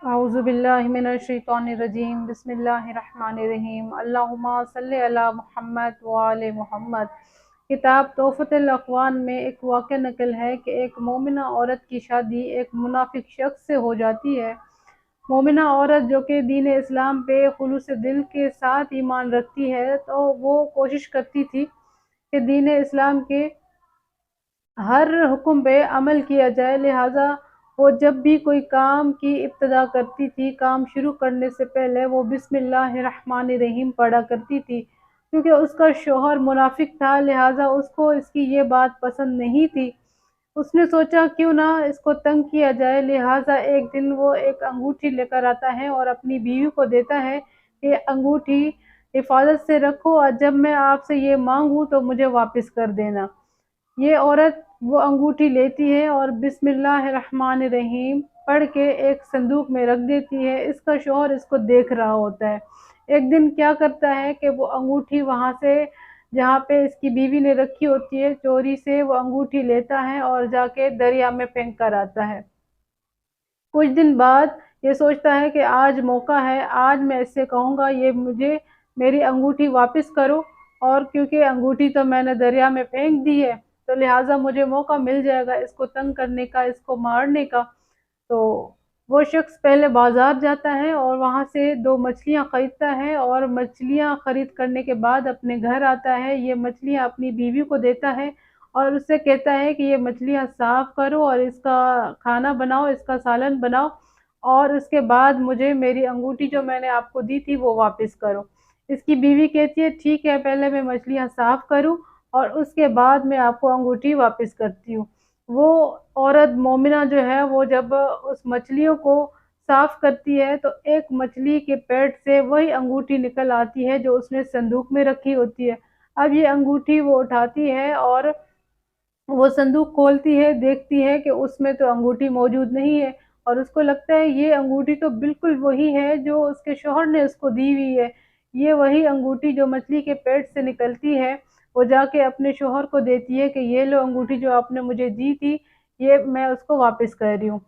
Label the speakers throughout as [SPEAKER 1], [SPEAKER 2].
[SPEAKER 1] اعوذ باللہ من الشیطان الرجیم، بسم اللہ الرحمن الرحیم، اللہم صلی علی محمد وآل محمد۔ کتاب تحفۃ الاخوان میں ایک واقعہ نقل ہے کہ ایک مومنہ عورت کی شادی ایک منافق شخص سے ہو جاتی ہے۔ مومنہ عورت جو کہ دین اسلام پہ خلوص دل کے ساتھ ایمان رکھتی ہے، تو وہ کوشش کرتی تھی کہ دین اسلام کے ہر حکم پہ عمل کیا جائے، لہٰذا وہ جب بھی کوئی کام کی ابتدا کرتی تھی، کام شروع کرنے سے پہلے وہ بسم اللہ الرحمن الرحیم پڑھا کرتی تھی۔ کیونکہ اس کا شوہر منافق تھا، لہٰذا اس کو اس کی یہ بات پسند نہیں تھی۔ اس نے سوچا کیوں نہ اس کو تنگ کیا جائے، لہٰذا ایک دن وہ ایک انگوٹھی لے کر آتا ہے اور اپنی بیوی کو دیتا ہے کہ انگوٹھی حفاظت سے رکھو، اور جب میں آپ سے یہ مانگوں تو مجھے واپس کر دینا۔ یہ عورت وہ انگوٹھی لیتی ہے اور بسم اللہ الرحمن الرحیم پڑھ کے ایک صندوق میں رکھ دیتی ہے۔ اس کا شوہر اس کو دیکھ رہا ہوتا ہے۔ ایک دن کیا کرتا ہے کہ وہ انگوٹھی وہاں سے جہاں پہ اس کی بیوی نے رکھی ہوتی ہے، چوری سے وہ انگوٹھی لیتا ہے اور جا کے دریا میں پھینک کر آتا ہے۔ کچھ دن بعد یہ سوچتا ہے کہ آج موقع ہے، آج میں اس سے کہوں گا یہ مجھے میری انگوٹھی واپس کرو، اور کیونکہ انگوٹھی تو میں نے دریا میں پھینک دی ہے تو لہٰذا مجھے موقع مل جائے گا اس کو تنگ کرنے کا، اس کو مارنے کا۔ تو وہ شخص پہلے بازار جاتا ہے اور وہاں سے 2 مچھلیاں خریدتا ہے، اور مچھلیاں خرید کرنے کے بعد اپنے گھر آتا ہے، یہ مچھلیاں اپنی بیوی کو دیتا ہے اور اس سے کہتا ہے کہ یہ مچھلیاں صاف کرو اور اس کا کھانا بناؤ، اس کا سالن بناؤ، اور اس کے بعد مجھے میری انگوٹھی جو میں نے آپ کو دی تھی وہ واپس کرو۔ اس کی بیوی کہتی ہے ٹھیک ہے، پہلے میں مچھلیاں صاف کروں اور اس کے بعد میں آپ کو انگوٹھی واپس کرتی ہوں۔ وہ عورت مومنہ جو ہے وہ جب اس مچھلیوں کو صاف کرتی ہے تو ایک مچھلی کے پیٹ سے وہی انگوٹھی نکل آتی ہے جو اس نے صندوق میں رکھی ہوتی ہے۔ اب یہ انگوٹھی وہ اٹھاتی ہے اور وہ صندوق کھولتی ہے، دیکھتی ہے کہ اس میں تو انگوٹھی موجود نہیں ہے، اور اس کو لگتا ہے یہ انگوٹھی تو بالکل وہی ہے جو اس کے شوہر نے اس کو دی ہوئی ہے۔ یہ وہی انگوٹھی جو مچھلی کے پیٹ سے نکلتی ہے، وہ جا کے اپنے شوہر کو دیتی ہے کہ یہ لو انگوٹھی جو آپ نے مجھے دی تھی، یہ میں اس کو واپس کر رہی ہوں۔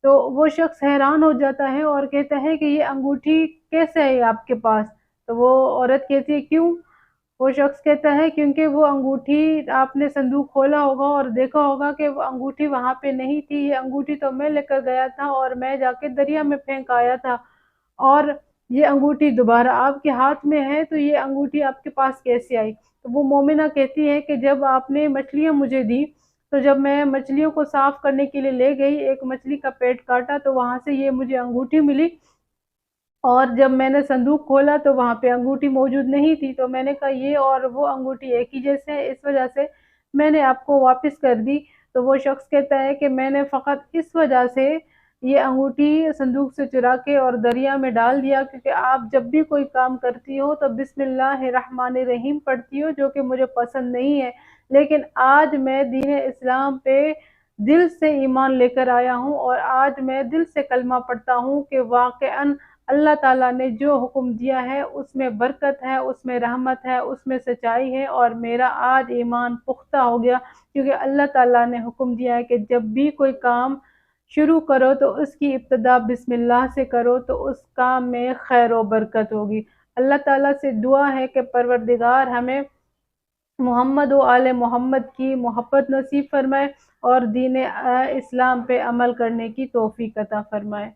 [SPEAKER 1] تو وہ شخص حیران ہو جاتا ہے اور کہتا ہے کہ یہ انگوٹھی کیسے ہے آپ کے پاس؟ تو وہ عورت کہتی ہے کیوں؟ وہ شخص کہتا ہے کیونکہ وہ انگوٹھی آپ نے صندوق کھولا ہوگا اور دیکھا ہوگا کہ وہ انگوٹھی وہاں پہ نہیں تھی، یہ انگوٹھی تو میں لے کر گیا تھا اور میں جا کے دریا میں پھینک آیا تھا، اور یہ انگوٹھی دوبارہ آپ کے ہاتھ میں ہے تو یہ انگوٹھی آپ کے پاس کیسے آئی؟ تو وہ مومنہ کہتی ہے کہ جب آپ نے مچھلیاں مجھے دی تو جب میں مچھلیوں کو صاف کرنے کے لیے لے گئی، ایک مچھلی کا پیٹ کاٹا تو وہاں سے یہ مجھے انگوٹھی ملی، اور جب میں نے صندوق کھولا تو وہاں پہ انگوٹھی موجود نہیں تھی، تو میں نے کہا یہ اور وہ انگوٹھی ایک ہی جیسے ہے، اس وجہ سے میں نے آپ کو واپس کر دی۔ تو وہ شخص کہتا ہے کہ میں نے فقط اس وجہ سے یہ انگوٹھی صندوق سے چرا کے اور دریا میں ڈال دیا کیونکہ آپ جب بھی کوئی کام کرتی ہو تو بسم اللہ الرحمن الرحیم پڑھتی ہو، جو کہ مجھے پسند نہیں ہے، لیکن آج میں دین اسلام پہ دل سے ایمان لے کر آیا ہوں، اور آج میں دل سے کلمہ پڑھتا ہوں کہ واقعاً اللہ تعالیٰ نے جو حکم دیا ہے اس میں برکت ہے، اس میں رحمت ہے، اس میں سچائی ہے، اور میرا آج ایمان پختہ ہو گیا، کیونکہ اللہ تعالیٰ نے حکم دیا ہے کہ جب بھی کوئی کام شروع کرو تو اس کی ابتدا بسم اللہ سے کرو تو اس کام میں خیر و برکت ہوگی۔ اللہ تعالیٰ سے دعا ہے کہ پروردگار ہمیں محمد و آل محمد کی محبت نصیب فرمائے اور دین اسلام پہ عمل کرنے کی توفیق عطا فرمائے۔